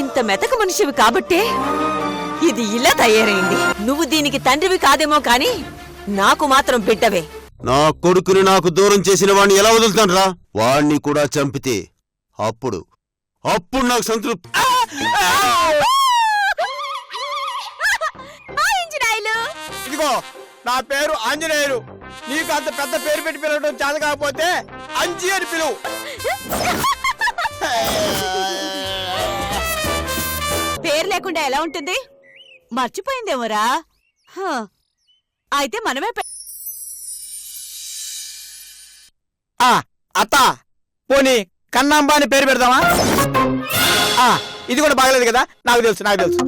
ఇంత మెతక మనిషివి కాబట్టే ఇది ఇలా తయారైంది. నువ్వు దీనికి తండ్రివి కాదేమో కాని నాకు మాత్రం బిడ్డవే. నా కొడుకుని నాకు దూరం చేసిన వాణ్ణి ఎలా వదులుతాన్రా? వాణ్ణి కూడా చంపితే అప్పుడు నాకు సంతృప్తి. ఇదిగో నా పేరు ఆంజనేయులు. నీకు అంత పెద్ద పేరు పెట్టి పిలవడం చేత కాకపోతే అంజి అని పిలువు. పేరు లేకుండా ఎలా ఉంటుంది? మర్చిపోయిందేమోరా. అయితే మనమే అత్త పోనీ కన్నాంబా అని పేరు పెడదామా? ఇది కూడా బాగలేదు కదా. నాకు తెలుసు.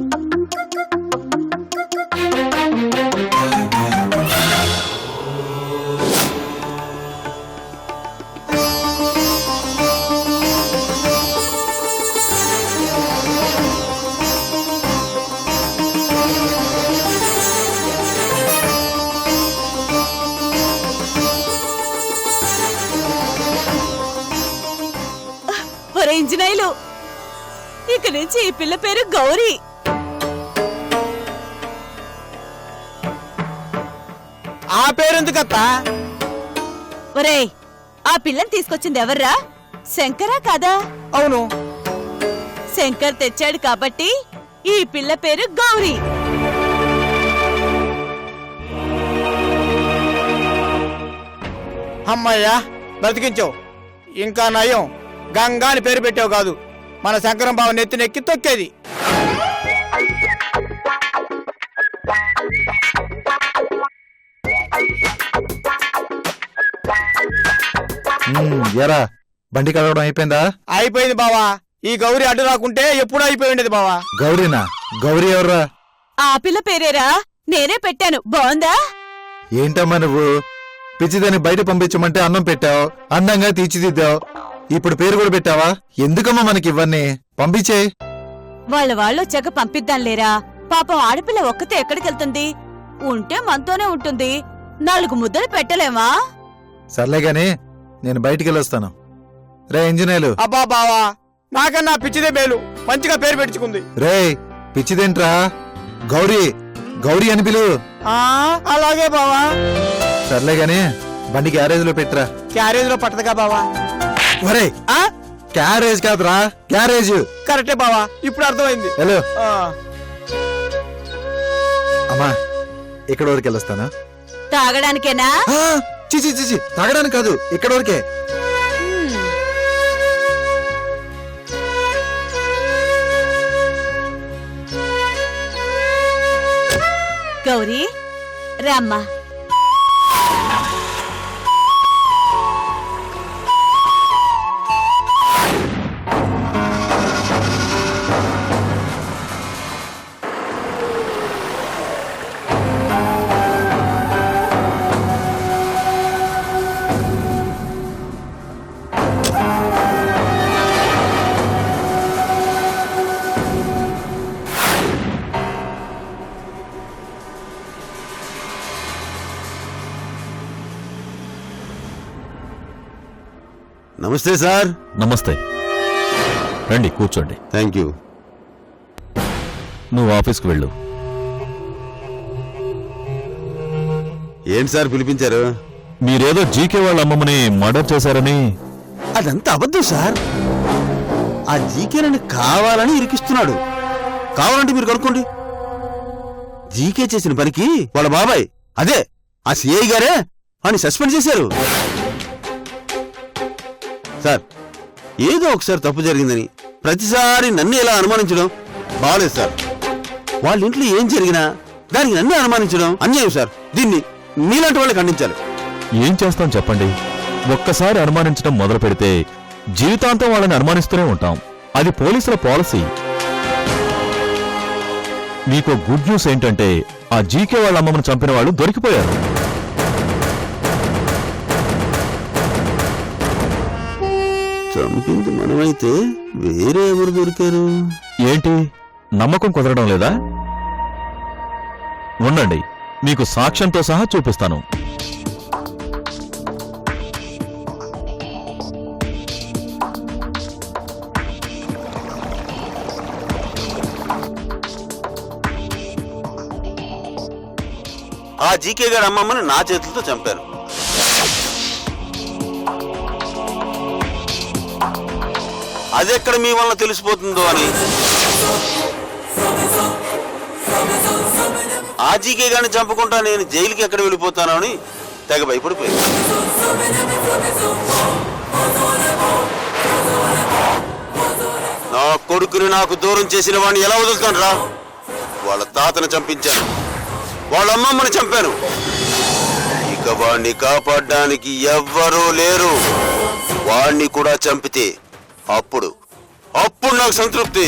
ఇంజనీలు ఇక నుంచి ఈ పిల్ల పేరు గౌరీ. ఆ పేరెందుకత్తా? ఒరేయ్, ఆ పిల్లని తీసుకొచ్చింది ఎవర్రా? శంకరా కాదా? అవును, శంకర్ తెచ్చాడు కాబట్టి ఈ పిల్ల పేరు గౌరీ. అమ్మయ్యా బ్రతికించావు. ఇంకా నయం గంగా అని పేరు పెట్టావు కాదు, మన శంకరం బావ నెత్తినెక్కి తొక్కేది. ఎరా బండి కడగడం అయిపోయిందా? అయిపోయింది బావా. ఈ గౌరీ అడ్డు రాకుంటే ఎప్పుడు అయిపోయి ఉండేది బావా. గౌరీనా? గౌరీ ఎవర్రా? ఆ పిల్ల పేరేరా, నేనే పెట్టాను. బాగుందా? ఏంటమ్మా నువ్వు పిచ్చిదని బయట పంపించమంటే అన్నం పెట్టావు, అందంగా తీర్చిదిద్దావు, ఇప్పుడు పేరు కూడా పెట్టావా? ఎందుకమ్మా మనకి ఇవన్నీ? పంపించే. వాళ్ళు వచ్చాక పంపిద్దాం లేరా. పాపం ఆడపిల్ల ఒక్కతే ఎక్కడికెళ్తుంది? ఉంటే మనతోనే ఉంటుంది. 4 ముద్దలు పెట్టలేమా? సర్లేగాని నేను బయటికెళ్ళొస్తాను. రే ఇంజనీర్లు. అబ్బా బావా, నాకన్నా పిచ్చిదే మేలు. మంచిగా పేరు పెట్టుకుంది. రే పిచ్చిదేంట్రా? గౌరీ గౌరీ అని పిలు. అలాగే బావా. సర్లేగాని బండి గ్యారేజ్ లో పెట్టరా. క్యారేజ్ లో పట్టదుగా బావా. ఒరే క్యారేజ్ కాదురా, గ్యారేజ్. కరెక్టే బావా, ఇప్పుడు అర్థమైంది. హలో అమ్మా, ఇక్కడ వరకు వెళ్ళొస్తానా? తాగడానికేనా? చిచి తాగడానికి కాదు, ఇక్కడ వరకే. గౌరీ రామ్మా. నమస్తే సార్. నమస్తే, రండి కూర్చోండి. Thank you. నువ్వు ఆఫీస్కి వెళ్ళు. ఏంటి సార్ పిలిపించారు? మీరేదో జీకే వాళ్ళ అమ్మమ్మని మర్డర్ చేశారని. అదంతా అబద్ధం సార్. ఆ జీకేనని కావాలని ఇరికిస్తున్నాడు. కావాలంటే మీరు కనుక్కోండి. జీకే చేసిన పనికి వాళ్ళ బాబాయ్, అదే ఆ సిఐ గారే అని సస్పెండ్ చేశారు. సార్, ఏదో ఒకసారి తప్పు జరిగిందని ప్రతిసారి నన్ను ఎలా అనుమానించడం బాగలేదు సార్. వాళ్ళ ఇంట్లో ఏం జరిగినా దానికి నన్ను అనుమానించడం అన్యాయం సార్. దీన్ని మీలాంటి వాళ్ళు ఖండించాలి. ఏం చేస్తాం చెప్పండి? ఒక్కసారి అనుమానించడం మొదలు పెడితే జీవితాంతం వాళ్ళని అనుమానిస్తూనే ఉంటాం. అది పోలీసుల పాలసీ. మీకు గుడ్ న్యూస్ ఏంటంటే ఆ జీకే వాళ్ళ అమ్మమ్మను చంపిన వాళ్ళు దొరికిపోయారు. చంపింది మనమైతే వేరే ఎవరు దొరికారు? ఏంటి నమ్మకం కుదరడం లేదా? ఉండండి, మీకు సాక్ష్యంతో సహా చూపిస్తాను. ఆ జీకే గారి అమ్మమ్మని నా చేతులతో చంపాను. అదెక్కడ మీ వల్ల తెలిసిపోతుందో అని ఆ జీకే గారిని చంపకుండా నేను జైలుకి ఎక్కడ వెళ్ళిపోతానో అని తెగ భయపడిపోయాను. నా కొడుకుని నాకు దూరం చేసిన వాడిని ఎలా వదులుతాను రా? వాళ్ళ తాతను చంపించాను, వాళ్ళ అమ్మమ్మని చంపాను. ఇక వాణ్ణి కాపాడడానికి ఎవ్వరూ లేరు. వాణ్ణి కూడా చంపితే అప్పుడు నాకు సంతృప్తి.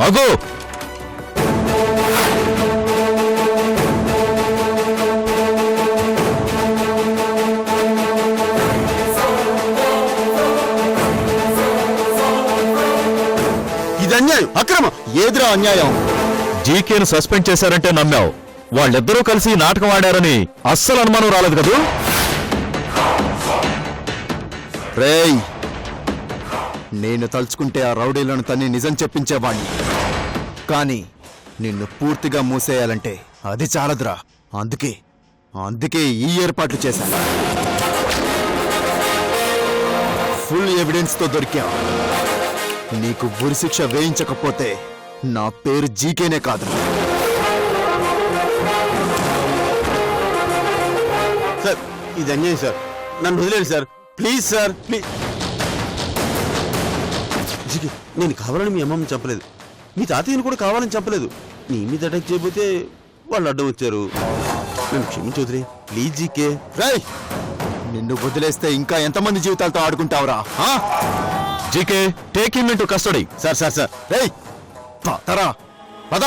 ఆగు! ఇది అన్యాయం, అక్రమం. ఏదిరా అన్యాయం? జీకేను సస్పెండ్ చేశారంటే నమ్మావు. వాళ్ళిద్దరూ కలిసి నాటకం ఆడారని అస్సలు అనుమానం రాలేదు కదూ? రేయ్, నేను తలుచుకుంటే ఆ రౌడీలను తన్ని నిజం చెప్పించేవాణ్ణి. కానీ నిన్ను పూర్తిగా మూసేయాలంటే అది చాలదురా. అందుకే ఈ ఏర్పాట్లు చేశాను. ఫుల్ ఎవిడెన్స్ తో దొరికా. నీకు ఉరిశిక్ష వేయించకపోతే నా పేరు జీకేనే కాదు. సార్, ఇది అన్యాయం సార్. నన్ను వదిలేండి sir, please sir, please. GK, నేను కావాలని మీ అమ్మమ్మని చంపలేదు, మీ తాతయ్యని కూడా కావాలని చంపలేదు. నీ మీద అటాక్ చేయబోతే వాళ్ళు అడ్డం వచ్చారు. నన్ను క్షమించొద్దురే, ప్లీజ్ జీకే. రేయ్, నిన్ను వదిలేస్తే ఇంకా ఎంతమంది జీవితాలతో ఆడుకుంటావురా? GK, take him into custody. Sir. రేయ్, పదరా, పద.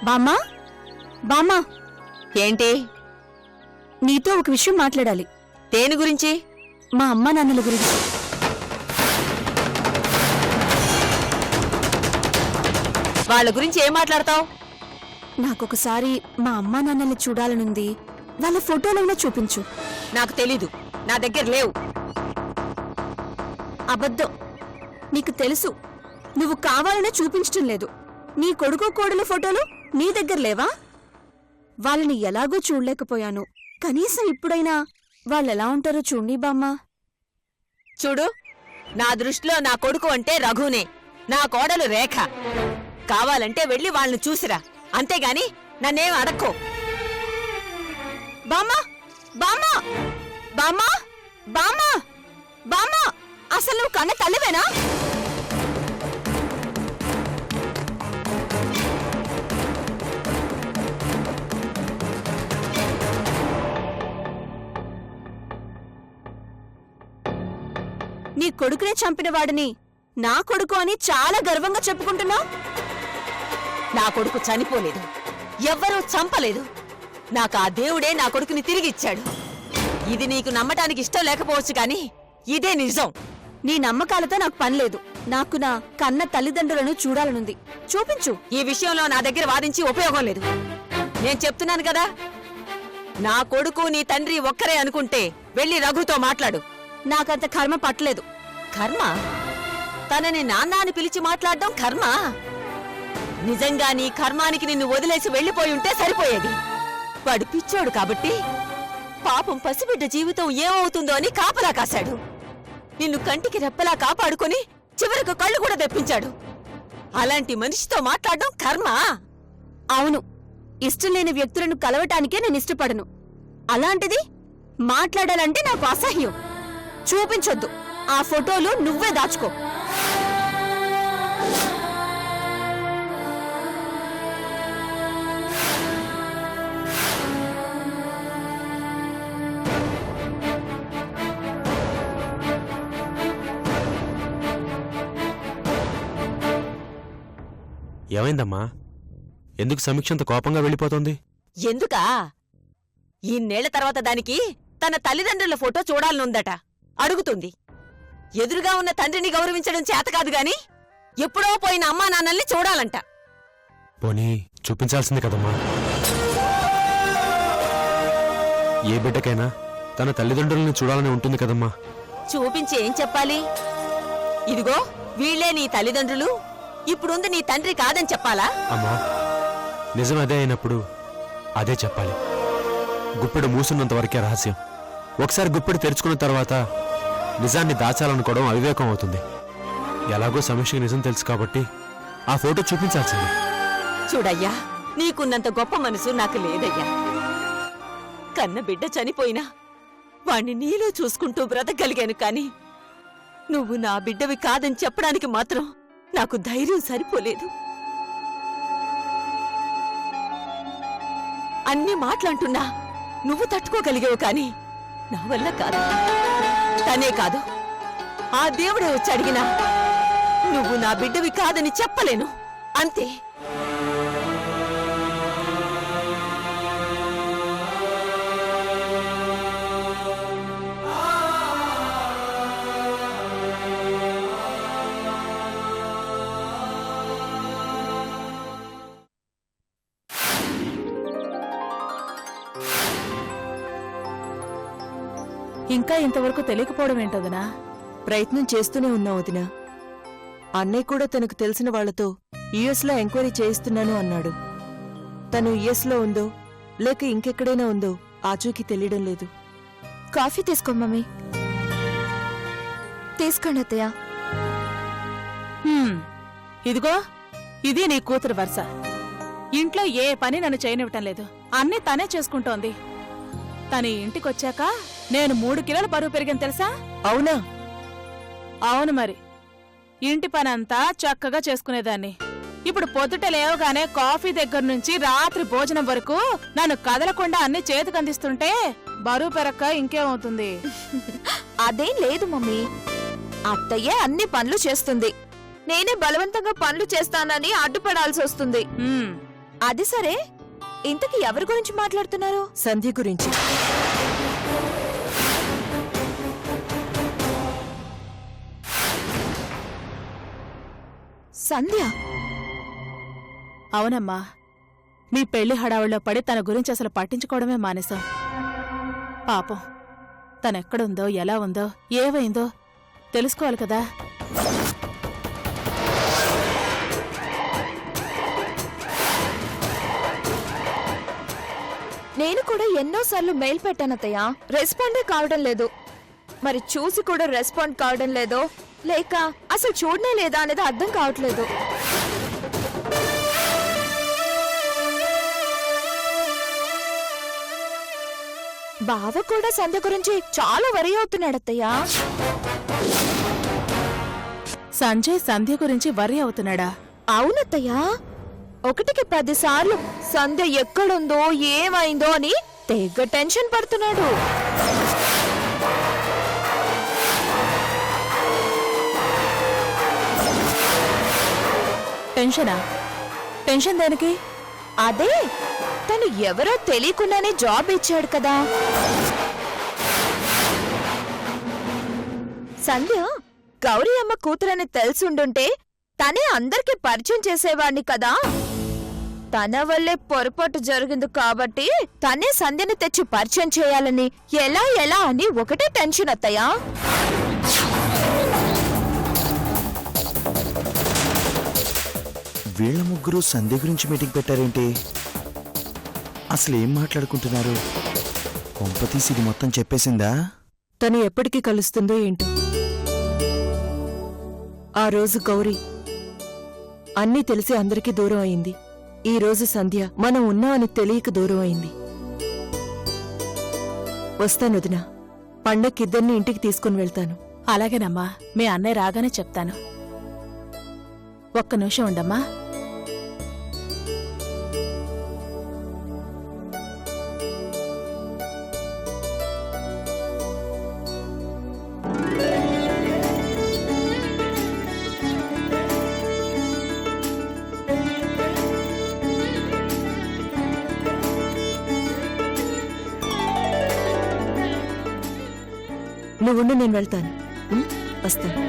బామ్మా, బామ్మా, ఏంటి? నీతో ఒక విషయం మాట్లాడాలి. దేని గురించి? మా అమ్మా నాన్నల గురించి. వాళ్ళ గురించి ఏం మాట్లాడతావు? నాకొకసారి మా అమ్మా నాన్నల్ని చూడాలనుంది. వాళ్ళ ఫోటోలైనా చూపించు. నాకు తెలీదు, నా దగ్గర లేవు. అబద్ధం. నీకు తెలుసు, నువ్వు కావాలనే చూపించటం లేదు. నీ కొడుకు కోడల ఫోటోలు నీ దగ్గర లేవా? వాళ్ళని ఎలాగో చూడలేకపోయాను. కనీసం ఇప్పుడైనా వాళ్ళెలా ఉంటారో చూడ్నీ బామ్మా. చూడు, నా దృష్టిలో నా కొడుకు అంటే రఘునే, నా కోడలు రేఖ. కావాలంటే వెళ్ళి వాళ్ళని చూసిరా, అంతేగాని నన్నేం అడక్కో. బామ్మా, బామ్మా, బామ్మా, బామ్మా, బామ్మా, అసలు నువ్వు కన్న తల్లివేనా? నీ కొడుకునే చంపిన వాడిని నా కొడుకు అని చాలా గర్వంగా చెప్పుకుంటున్నావు. నా కొడుకు చనిపోలేదు, ఎవ్వరూ చంపలేదు. నాకు ఆ దేవుడే నా కొడుకుని తిరిగిచ్చాడు. ఇది నీకు నమ్మటానికి ఇష్టం లేకపోవచ్చు కానీ ఇదే నిజం. నీ నమ్మకాలతో నాకు పనిలేదు. నాకు నా కన్న తల్లిదండ్రులను చూడాలనుంది. చూపించు. ఈ విషయంలో నా దగ్గర వాదించి ఉపయోగం లేదు. నేను చెప్తున్నాను కదా, నా కొడుకు నీ తండ్రి ఒక్కరే అనుకుంటే వెళ్ళి రఘుతో మాట్లాడు. నాకంత కర్మ పట్టలేదు. కర్మ? తనని నాన్న అని పిలిచి మాట్లాడడం కర్మ? నిజంగా నీ కర్మానికి నిన్ను వదిలేసి వెళ్లిపోయి ఉంటే సరిపోయేది. వాడు పిచ్చోడు కాబట్టి పాపం పసిబిడ్డ జీవితం ఏమవుతుందో అని కాపలా కాశాడు. నిన్ను కంటికి రెప్పలా కాపాడుకొని చివరకు కళ్ళు కూడా తెప్పించాడు. అలాంటి మనిషితో మాట్లాడడం కర్మ. అవును, ఇష్టం లేని వ్యక్తులను కలవటానికే నేను ఇష్టపడను. అలాంటిది మాట్లాడాలంటే నాకు అసహ్యం. చూపించొద్దు. ఆ ఫోటోలు నువ్వే దాచుకో. ఏమైందమ్మా? ఎందుకు సమీక్షంత కోపంగా వెళ్ళిపోతుంది? ఎందుకా? ఇన్నేళ్ల తర్వాత దానికి తన తల్లిదండ్రుల ఫోటో చూడాలనుందట. అడుగుతుంది. ఎదురుగా ఉన్న తండ్రిని గౌరవించడం చేతకాదు గాని ఎప్పుడో పోయిన అమ్మా నాన్నల్ని చూడాలంట. పోనీ చూపించాల్సింది కదమ్మా. ఏ బిడ్డకైనా తన తల్లిదండ్రులను చూడాలని ఉంటుంది కదమ్మా. చూపించి ఏం చెప్పాలి? ఇదిగో వీళ్లే నీ తల్లిదండ్రులు, ఇప్పుడుంది నీ తండ్రి కాదని చెప్పాలా? అమ్మా, నిజం అదే అయినప్పుడు అదే చెప్పాలి. గుప్పెడు మూసున్నంత వరకే రహస్యం. ఒకసారి గుప్పెడు తెరుచుకున్న తర్వాత నిజాన్ని దాచాలనుకోవడం అవివేకం అవుతుంది. ఎలాగో సమీక్షకి నిజం తెలుసు కాబట్టి ఆ ఫోటో చూపించాల్సింది. చూడయ్యా, నీకున్నంత గొప్ప మనసు నాకు లేదయ్యా. కన్న బిడ్డ చనిపోయినా వాణ్ణి నీలో చూసుకుంటూ బ్రతకగలిగాను కాని నువ్వు నా బిడ్డవి కాదని చెప్పడానికి మాత్రం నాకు ధైర్యం సరిపోలేదు. అన్ని మాటలంటున్నా నువ్వు తట్టుకోగలిగావు కాని నా వల్ల కాదు. తనే కాదు, ఆ దేవుడే వచ్చి అడిగినా నువ్వు నా బిడ్డవి కాదని చెప్పలేను. అంతే. ఇంకా ఇంతవరకు తెలియకపోవడం ఏంటోదనా? ప్రయత్నం చేస్తూనే ఉన్నా వదినా. అన్నయ్య కూడా తనకు తెలిసిన వాళ్లతో యుఎస్లో ఎంక్వైరీ చేయిస్తున్నాను అన్నాడు. తను యుఎస్లో ఉందో లేక ఇంకెక్కడైనా ఉందో ఆచూకీ తెలియడం లేదు. కాఫీ తీసుకో మమ్మీ. తీసుకోండి అత్తయ్య. ఇదిగో ఇది నీ కూతురు వరుస. ఇంట్లో ఏ పని నన్ను చేయనివ్వటం లేదు. అన్నీ తనే చేసుకుంటోంది. తన ఇంటికొచ్చాక నేను 3 కిలోల బరువు పెరిగాను తెలుసా? అవునా? అవును మరి. ఇంటి పనంతా చక్కగా చేసుకునేదాన్ని. ఇప్పుడు పొద్దుట లేవగానే కాఫీ దగ్గర నుంచి రాత్రి భోజనం వరకు నన్ను కదలకుండా అన్ని చేతికందిస్తుంటే బరువు పెరక్క ఇంకేమవుతుంది? అదేం లేదు మమ్మీ. అత్తయ్యే అన్ని పనులు చేస్తుంది. నేనే బలవంతంగా పనులు చేస్తానని అడ్డుపడాల్సి వస్తుంది. అది సరే, ఇంతకీ ఎవరి గురించి మాట్లాడుతున్నారు? సంధ్య గురించి. సంధ్య? అవునమ్మా, మీ పెళ్లి హడావుల్లో పడి తన గురించి అసలు పట్టించుకోవడమే మానేశాం. పాపం, తనెక్కడుందో, ఎలా ఉందో, ఏవైందో తెలుసుకోవాలి కదా. నేను కూడా ఎన్నోసార్లు మెయిల్ పెట్టానత్తయ్య, రెస్పాండే కావడం లేదు. మరి చూసి కూడా రెస్పాండ్ కావడం లేదో లేక అసలు చూడనే లేదా అనేది అర్థం కావట్లేదు. బావ కూడా సంధ్య గురించి చాలా వరి అవుతున్నాడత్తయ్యా. సంజయ్ సంధ్య గురించి వర్రీ అవుతున్నాడా? అవునత్తయ్యా, 1కి 10 సార్లు సంధ్య ఎక్కడుందో ఏమైందో అని తెగ టెన్షన్ పడుతున్నాడు. టెన్షనా? టెన్షన్ దేనికి? అదే, తను ఎవరో తెలియకుండానే జాబ్ ఇచ్చాడు కదా. సంధ్య గౌరీ అమ్మ కూతురని తెలుసుండుంటే తనే అందరికీ పరిచయం చేసేవాణ్ణి కదా. తన వల్లే పొరపాటు జరిగింది కాబట్టి తనే సంధ్యని తెచ్చి పరిచయం చేయాలని ఎలా అని ఒకటే టెన్షన్ అత్తయ్యా. వీళ్ళ ముగ్గురు సంధ్య గురించి మీటింగ్ పెట్టారేంటి? అసలు ఏం మాట్లాడుకుంటున్నారు? కొంపతీసి ఇది మొత్తం చెప్పేసిందా? తను ఎప్పటికీ కలుస్తుందో ఏంటో. ఆ రోజు గౌరీ అన్నీ తెలిసి అందరికీ దూరం అయింది. ఈ రోజు సంధ్య మనం ఉన్నామని తెలియక దూరం అయింది. వస్తాను వదినా, పండక్కిద్దరిని ఇంటికి తీసుకుని వెళ్తాను. అలాగేనమ్మా, మీ అన్నయ్య రాగానే చెప్తాను. ఒక్క నిమిషం ఉండమ్మా. నువ్వుండు, నేను వెళ్తాను. వస్తాను.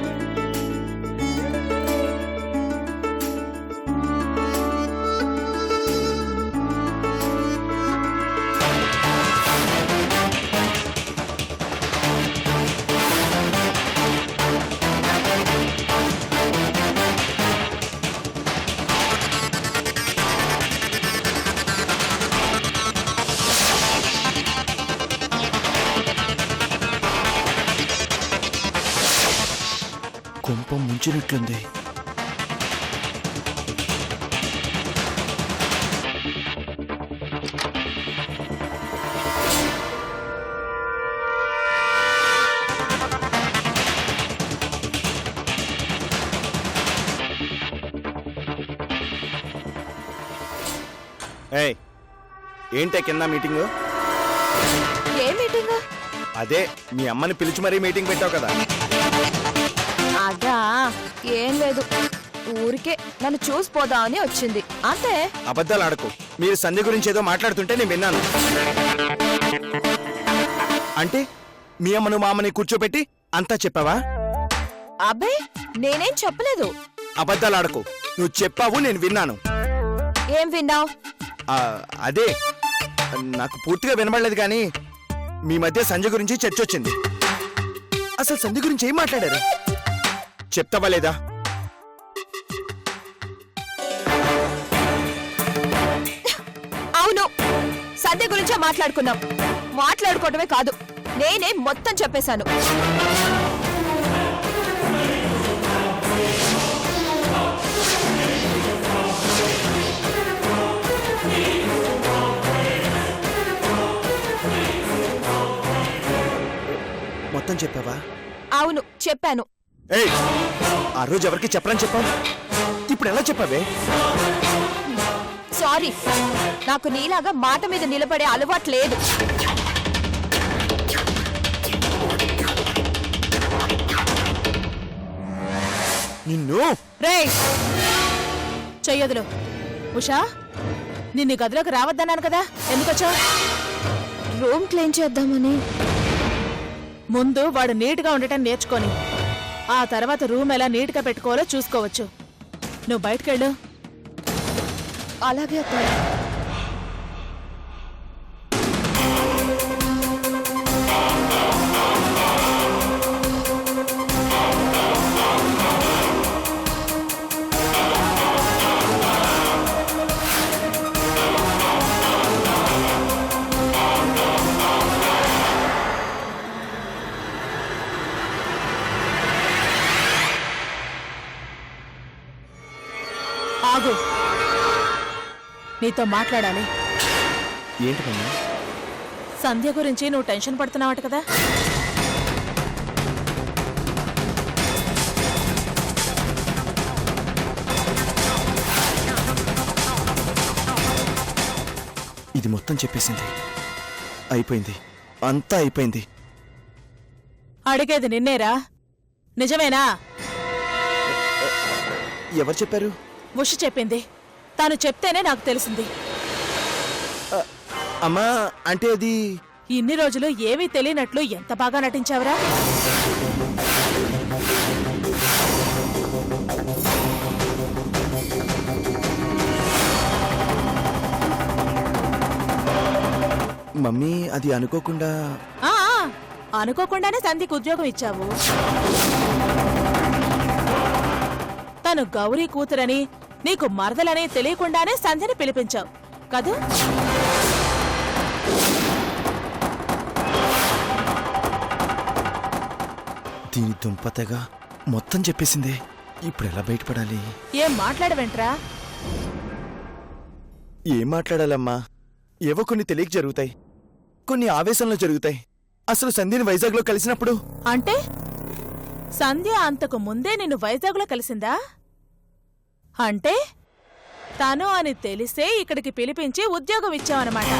కొంప ముంచినట్లుంది. ఏయ్, ఏంటే కింద మీటింగు? ఏ మీటింగ్? అదే మీ అమ్మని పిలిచి మరీ మీటింగ్ పెట్టావు కదా. అదా ఏం లేదు, ఊరికే నన్ను చూసిపోదామని వచ్చింది అంతే. అబద్ధాలు ఆడకు. మీరు సంధ్య గురించి ఏదో మాట్లాడుతుంటే నేను విన్నాను. అంటే మీ అమ్మను మా అమ్మని కూర్చోబెట్టి అంతా చెప్పావా? అబ్బే నేనేం చెప్పలేదు. అబద్ధాలు ఆడకు. నువ్వు చెప్పావు, నేను విన్నాను. ఏం విన్నావు? అదే నాకు పూర్తిగా వినబడలేదు, కానీ మీ మధ్య సంధ్య గురించి చర్చ వచ్చింది. అసలు సంధ్య గురించి ఏం మాట్లాడారు చెప్తావా లేదా? అవును, సంధ్య గురించే మాట్లాడుకున్నాం. మాట్లాడుకోవటమే కాదు, నేనే మొత్తం చెప్పేశాను. మొత్తం చెప్పావా? అవును చెప్పాను. ఏయ్, ఆ రోజు ఎవరికి చెప్పరని చెప్పావు, ఇప్పుడు ఎలా చెప్పావే? సారీ, నాకు నీలాగా మాట మీద నిలబడే అలవాటు లేదు. నిన్ను రేయ్, చెయ్యదులు. ఉషా, నిన్ను గదిలోకి రావద్దన్నాను కదా, ఎందుకొచ్చావు? రూమ్ క్లీన్ చేద్దామని. ముందు వాడు నీట్గా ఉండటం నేర్చుకొని ఆ తర్వాత రూమ్ ఎలా నీట్గా పెట్టుకోవాలో చూసుకోవచ్చు. నువ్వు బయటకెళ్ళు. అలాగే అత్తయ్య. ఆగు, నీతో మాట్లాడాలి. ఏంటి మమ్మీ? సంధ్య గురించి నువ్వు టెన్షన్ పడుతున్నావట కదా. ఇది మొత్తం చెప్పేసింది. అయిపోయింది, అంతా అయిపోయింది. అడిగేది నిన్నేరా, నిజమేనా? ఎవరు చెప్పారు? ఉష చెప్పింది. తాను చెప్తేనే నాకు తెలిసింది. అమ్మా, అంటే అది ఇన్ని రోజులు ఏమీ తెలియనట్లు ఎంత బాగా నటించావురా. మమ్మీ, అది అనుకోకుండా. ఆ అనుకోకుండానే సంధ్యకు ఉద్యోగం ఇచ్చావు. తను గౌరీ కూతురని నీకు మరదలని తెలియకుండానే సంధ్యని పిలిపించావు కదూ. దీని దుంపతగా మొత్తం చెప్పేసిందే. ఇప్పుడు ఎలా బయటపడాలి? ఏం మాట్లాడవేంట్రా? ఏం మాట్లాడాలమ్మా? ఏవో కొన్ని తెలియక జరుగుతాయి, కొన్ని ఆవేశంలో జరుగుతాయి. అసలు సంధ్యని వైజాగ్లో కలిసినప్పుడు అంటే సంధ్య అంతకు ముందే నిన్ను వైజాగ్లో కలిసిందా? అంటే తను అని తెలిసే ఇక్కడికి పిలిపించి ఉద్యోగం ఇచ్చావన్నమాట.